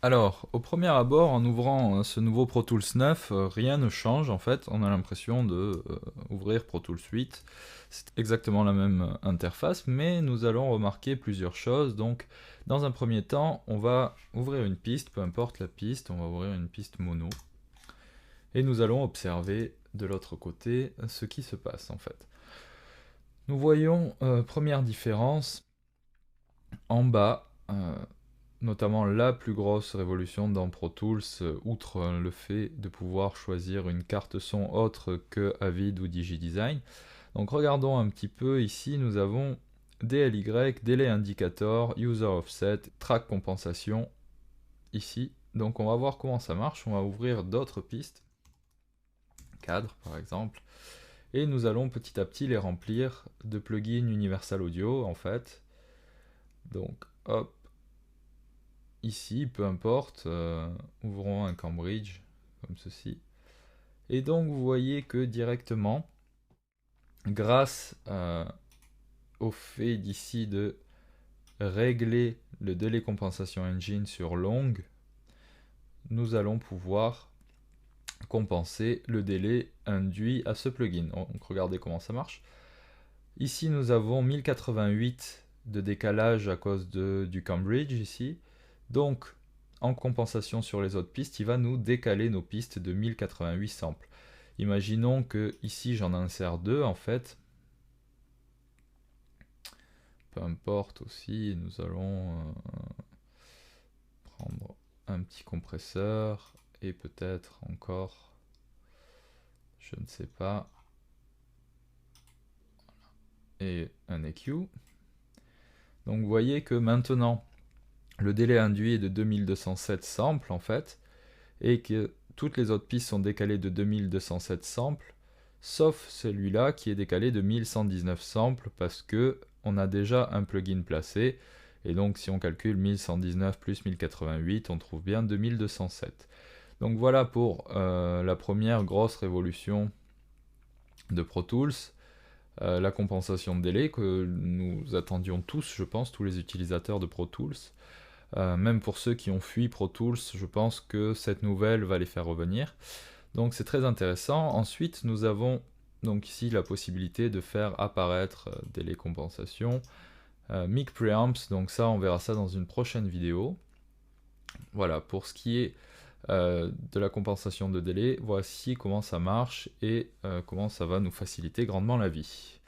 Alors, au premier abord, en ouvrant ce nouveau Pro Tools 9, rien ne change en fait. On a l'impression de ouvrir Pro Tools 8. C'est exactement la même interface, mais nous allons remarquer plusieurs choses. Donc, dans un premier temps, on va ouvrir une piste, peu importe la piste, on va ouvrir une piste mono. Et nous allons observer de l'autre côté ce qui se passe en fait. Nous voyons, première différence, en bas, notamment la plus grosse révolution dans Pro Tools, outre le fait de pouvoir choisir une carte son autre que Avid ou DigiDesign. Donc regardons un petit peu, ici nous avons DLY, Delay Indicator, User Offset, Track Compensation, ici. Donc on va voir comment ça marche, on va ouvrir d'autres pistes, cadre par exemple, et nous allons petit à petit les remplir de plugins Universal Audio en fait. Donc hop, ici, peu importe, ouvrons un Cambridge, comme ceci. Et donc vous voyez que directement, grâce au fait d'ici de régler le délai compensation engine sur long, nous allons pouvoir compenser le délai induit à ce plugin. Donc regardez comment ça marche. Ici nous avons 1088 de décalage à cause du Cambridge ici. Donc en compensation sur les autres pistes, il va nous décaler nos pistes de 1088 samples. Imaginons que ici j'en insère deux en fait. Peu importe aussi, nous allons prendre un petit compresseur et peut-être encore, je ne sais pas, et un EQ. Donc vous voyez que maintenant le délai induit est de 2207 samples en fait, et que toutes les autres pistes sont décalées de 2207 samples, sauf celui-là qui est décalé de 1119 samples parce que on a déjà un plugin placé, et donc si on calcule 1119 plus 1088, on trouve bien 2207. Donc voilà pour la première grosse révolution de Pro Tools, la compensation de délai que nous attendions tous, je pense, tous les utilisateurs de Pro Tools. Même pour ceux qui ont fui Pro Tools, je pense que cette nouvelle va les faire revenir. Donc c'est très intéressant. Ensuite, nous avons donc ici la possibilité de faire apparaître délai compensation, mic preamps, donc ça on verra ça dans une prochaine vidéo. Voilà, pour ce qui est de la compensation de délai, voici comment ça marche et comment ça va nous faciliter grandement la vie.